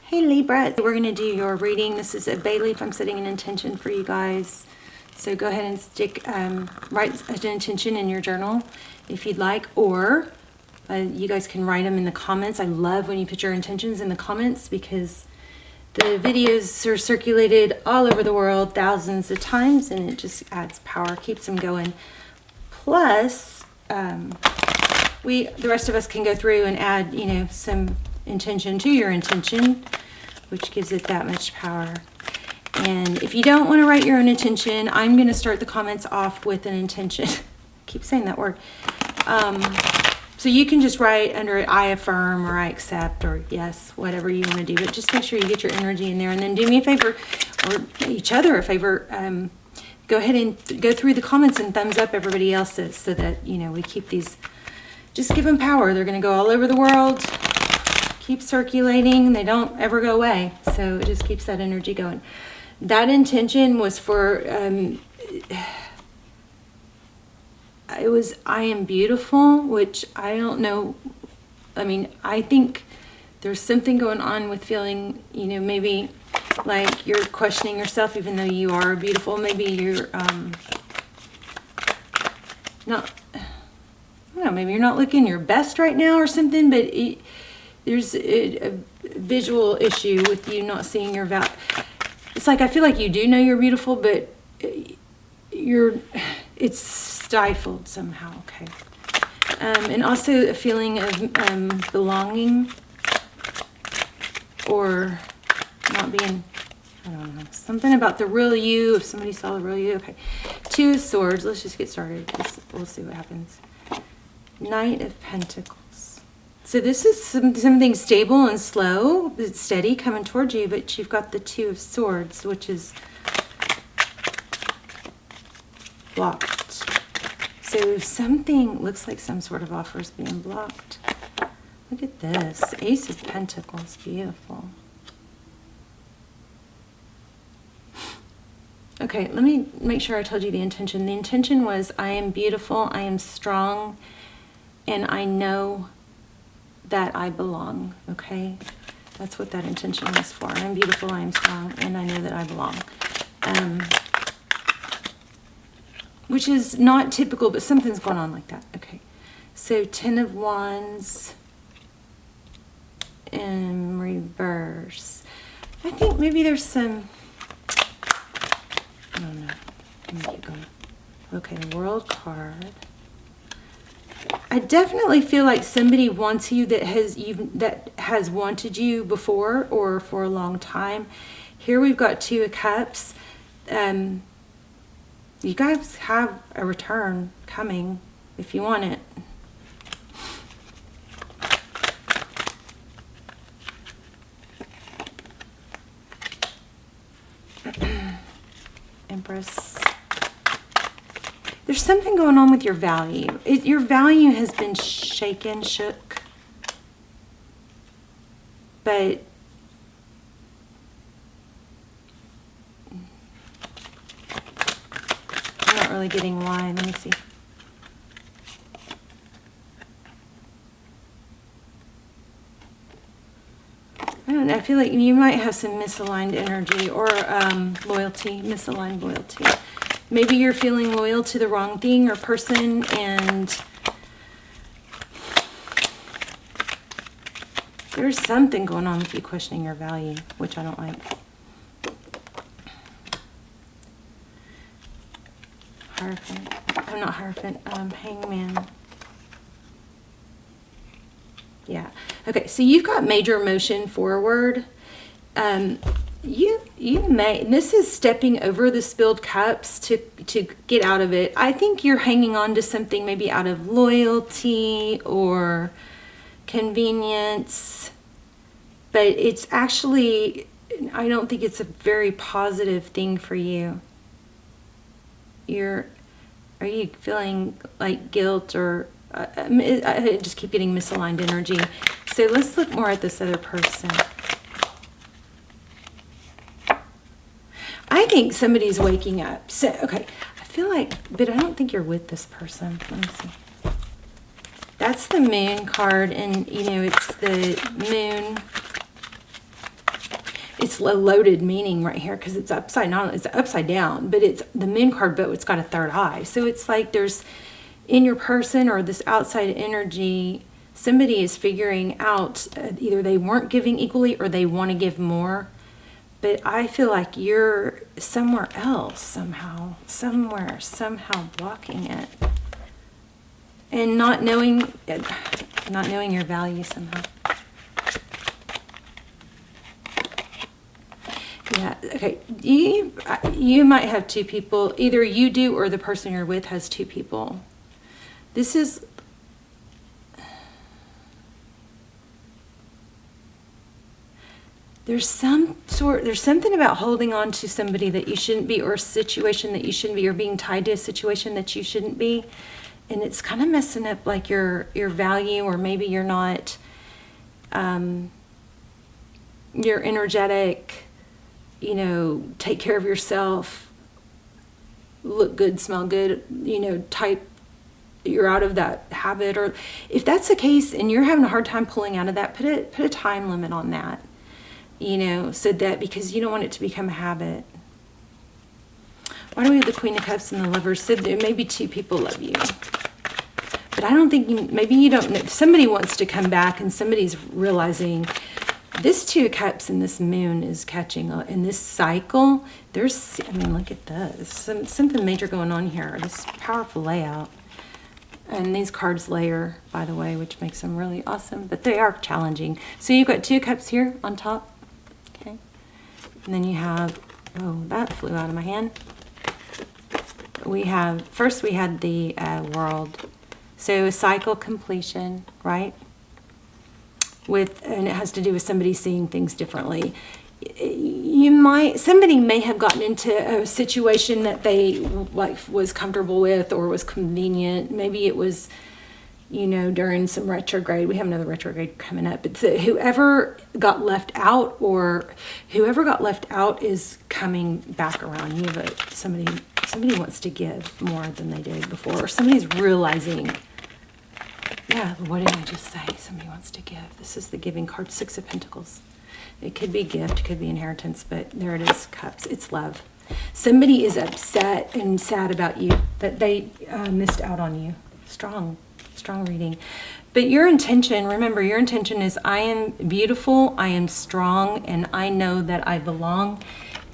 Hey Libra, we're going to do your reading. This is a bay leaf. I'm setting an intention for you guys. So go ahead and write an intention in your journal if you'd like, or you guys can write them in the comments. I love when you put your intentions in the comments because the videos are circulated all over the world thousands of times and it just adds power, keeps them going. Plus, the rest of us can go through and add, some intention to your intention, which gives it that much power. And if you don't want to write your own intention, I'm going to start the comments off with an intention. I keep saying that word. So you can just write under it, I affirm, or I accept, or yes, whatever you want to do. But just make sure you get your energy in there. And then do me a favor, or each other a favor, go ahead and go through the comments and thumbs up everybody else's so that, we keep these, just give them power. They're going to go all over the world. Keep circulating. They don't ever go away. So it just keeps that energy going. That intention was for, it was, I am beautiful, which I don't know. I mean, I think there's something going on with feeling, maybe like you're questioning yourself, even though you are beautiful. Maybe you're, not, I don't know, maybe you're not looking your best right now or something, but there's a visual issue with you not seeing your value. It's like, I feel like you do know you're beautiful, but it's stifled somehow, okay? And also a feeling of belonging or not being, I don't know, something about the real you, if somebody saw the real you, okay. Two of Swords, let's just get started. We'll see what happens. Knight of Pentacles. So this is something stable and slow, it's steady coming towards you, but you've got the Two of Swords, which is blocked. So something looks like some sort of offer is being blocked. Look at this. Ace of Pentacles, beautiful. Okay, let me make sure I told you the intention. The intention was, I am beautiful, I am strong, and I know that I belong, okay? That's what that intention was for. I'm beautiful, I am strong, and I know that I belong. Which is not typical, but something's going on like that. Okay, so 10 of Wands in reverse. I think maybe there's some, I don't know. Let me keep going. Okay, World card. I definitely feel like somebody wants you that has wanted you before or for a long time. Here we've got Two of Cups. You guys have a return coming if you want it. Empress. There's something going on with your value. Your value has been shook. But I'm not really getting why. Let me see. I don't know. I feel like you might have some misaligned energy or misaligned loyalty. Maybe you're feeling loyal to the wrong thing or person, and there's something going on with you questioning your value, which I don't like. Hierophant. I'm not Hierophant. Hangman. Yeah. Okay, so you've got major motion forward. You may, and this is stepping over the spilled cups to get out of it. I think you're hanging on to something maybe out of loyalty or convenience, but it's actually, I don't think it's a very positive thing for you. Are you feeling like guilt or I just keep getting misaligned energy. So let's look more at this other person. I think somebody's waking up. So, okay, I feel like, but I don't think you're with this person. Let me see. That's the Moon card, and, it's the Moon it's a loaded meaning right here because it's upside down. It's upside down, but it's the moon card, but it's got a third eye. So it's like there's in your person or this outside energy, somebody is figuring out either they weren't giving equally or they want to give more. But I feel like you're somewhere else somehow blocking it. And not knowing your value somehow. Yeah, okay. You might have two people. Either you do or the person you're with has two people. This is... There's something about holding on to somebody that you shouldn't be, or a situation that you shouldn't be, or being tied to a situation that you shouldn't be. And it's kind of messing up like your value, or maybe you're not, you're energetic, you know, take care of yourself, look good, smell good, you know, type, you're out of that habit. Or if that's the case and you're having a hard time pulling out of that, put a time limit on that, you know, so that, because you don't want it to become a habit. Why do we have the Queen of Cups and the Lovers? So there maybe two people love you. But I don't think, maybe you don't know. Somebody wants to come back and somebody's realizing this Two of Cups and this moon is catching up. In this cycle, there's, I mean, look at this. Something major going on here. This powerful layout. And these cards layer, by the way, which makes them really awesome. But they are challenging. So you've got Two of Cups here on top. Okay. And then you have, oh, that flew out of my hand. We have, first we had the World. So a cycle completion, right? And it has to do with somebody seeing things differently. Somebody may have gotten into a situation that they was comfortable with or was convenient. Maybe it was, you know, during some retrograde. We have another retrograde coming up. But whoever got left out is coming back around. You have somebody wants to give more than they did before, or somebody's realizing. Yeah, what did I just say? Somebody wants to give. This is the giving card, Six of Pentacles. It could be gift, could be inheritance, but there it is, Cups. It's love. Somebody is upset and sad about you, that they missed out on you. Strong reading. But your intention, remember, your intention is, I am beautiful, I am strong, and I know that I belong.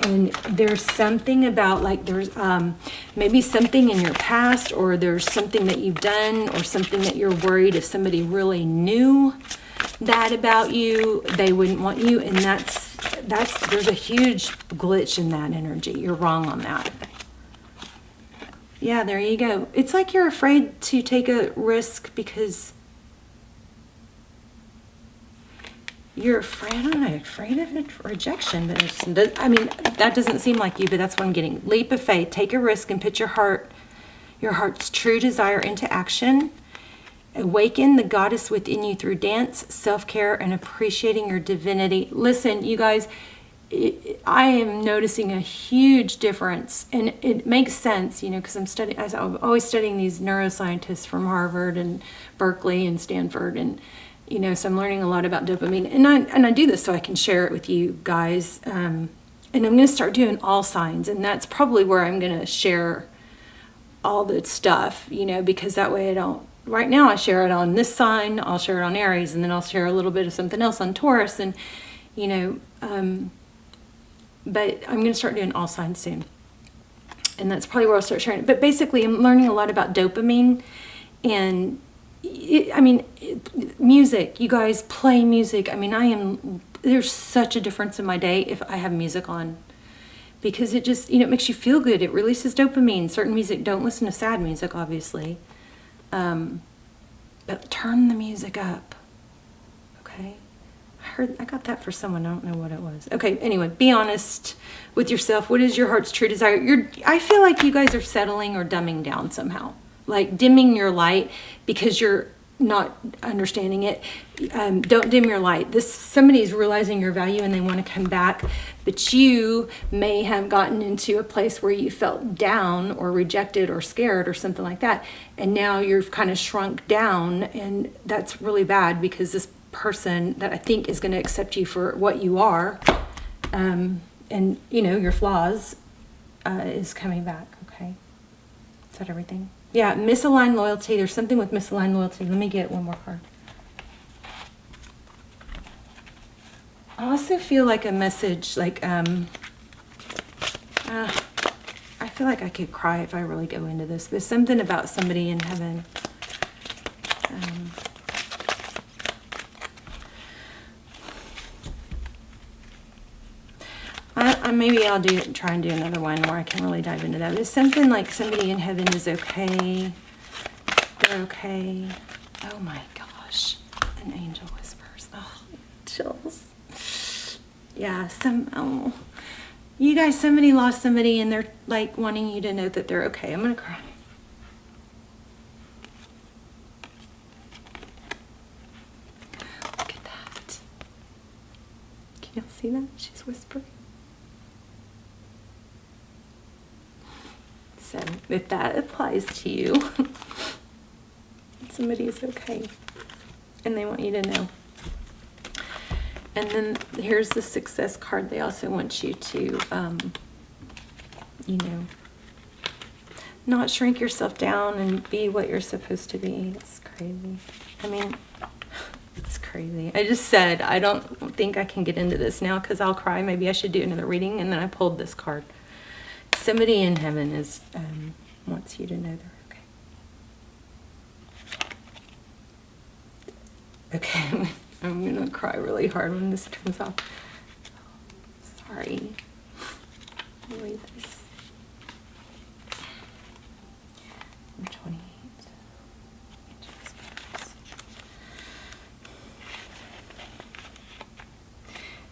And there's something about, like, there's maybe something in your past, or there's something that you've done, or something that you're worried if somebody really knew that about you, they wouldn't want you. And there's a huge glitch in that energy. You're wrong on that. Yeah, there you go. It's like you're afraid to take a risk because you're afraid, I don't know, afraid of rejection. But I mean, that doesn't seem like you, but that's what I'm getting. Leap of faith. Take a risk and put your heart's true desire into action. Awaken the goddess within you through dance, self-care, and appreciating your divinity. Listen, you guys, I am noticing a huge difference, and it makes sense, you know, because I'm always studying these neuroscientists from Harvard and Berkeley and Stanford, and you know, so I'm learning a lot about dopamine, and I do this so I can share it with you guys. And I'm going to start doing all signs, and that's probably where I'm going to share all the stuff, you know, because that way I don't. Right now I share it on this sign, I'll share it on Aries, and then I'll share a little bit of something else on Taurus, and you know, but I'm going to start doing all signs soon, and that's probably where I'll start sharing it. But basically, I'm learning a lot about dopamine, and music. You guys play music. I mean, there's such a difference in my day if I have music on, because it just, you know, it makes you feel good. It releases dopamine. Certain music, don't listen to sad music, obviously. But turn the music up. Okay. I got that for someone. I don't know what it was. Okay. Anyway, be honest with yourself. What is your heart's true desire? I feel like you guys are settling or dumbing down somehow. Like dimming your light because you're not understanding it. Don't dim your light. Somebody's realizing your value and they want to come back, but you may have gotten into a place where you felt down or rejected or scared or something like that, and now you've kind of shrunk down, and that's really bad because this person that I think is going to accept you for what you are and you know, your flaws is coming back. Okay, is that everything? Yeah, misaligned loyalty. There's something with misaligned loyalty. Let me get one more card. I also feel like a message, like I feel like I could cry if I really go into this, but something about somebody in heaven. Maybe I'll try and do another one where I can really dive into that. It's something like somebody in heaven is okay. They're okay. Oh my gosh. An angel whispers. Oh, chills. Yeah, you guys, somebody lost somebody and they're like wanting you to know that they're okay. I'm gonna cry. Look at that. Can y'all see that? She's whispering. So if that applies to you, somebody is okay and they want you to know. And then here's the success card. They also want you to, you know, not shrink yourself down and be what you're supposed to be. It's crazy. I mean, it's crazy. I just said, I don't think I can get into this now because I'll cry. Maybe I should do another reading. And then I pulled this card. Somebody in heaven is wants you to know they're okay. Okay, I'm gonna cry really hard when this turns off. Sorry. Read this. Number 28.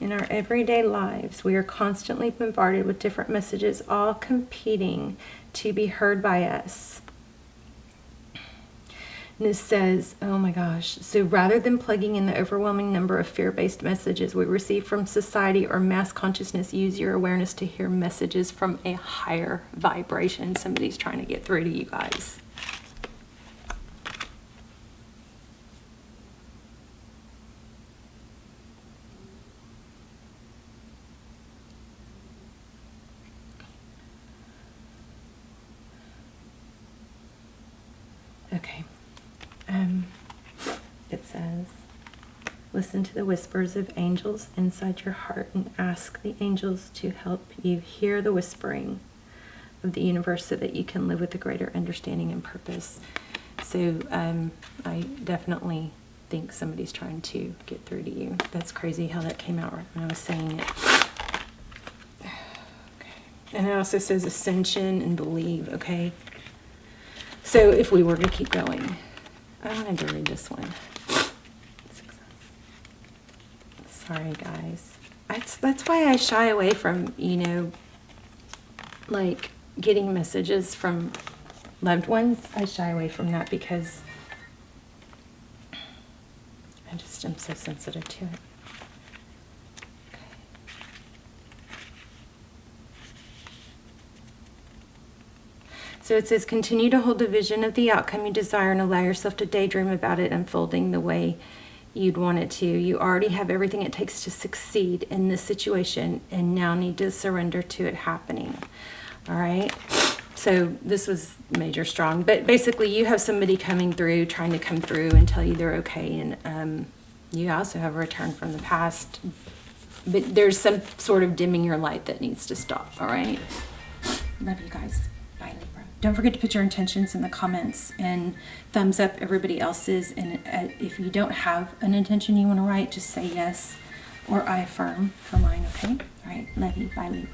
In our everyday lives, we are constantly bombarded with different messages, all competing to be heard by us. And this says, oh my gosh, so rather than plugging in the overwhelming number of fear-based messages we receive from society or mass consciousness, use your awareness to hear messages from a higher vibration. Somebody's trying to get through to you guys. Okay. It says, listen to the whispers of angels inside your heart and ask the angels to help you hear the whispering of the universe so that you can live with a greater understanding and purpose. So I definitely think somebody's trying to get through to you. That's crazy how that came out right when I was saying it. Okay. And it also says ascension and believe, okay? So if we were to keep going, I wanted to read this one. Sorry, guys. That's why I shy away from, you know, like getting messages from loved ones. I shy away from that because I just am so sensitive to it. So it says, continue to hold a vision of the outcome you desire and allow yourself to daydream about it unfolding the way you'd want it to. You already have everything it takes to succeed in this situation and now need to surrender to it happening. All right. So this was major strong, but basically you have somebody coming through, trying to come through and tell you they're okay. And you also have a return from the past, but there's some sort of dimming your light that needs to stop. All right. Love you guys. Bye, Libra. Don't forget to put your intentions in the comments and thumbs up everybody else's. And if you don't have an intention you want to write, just say yes or I affirm for mine, okay? All right, love you. Bye, Libra.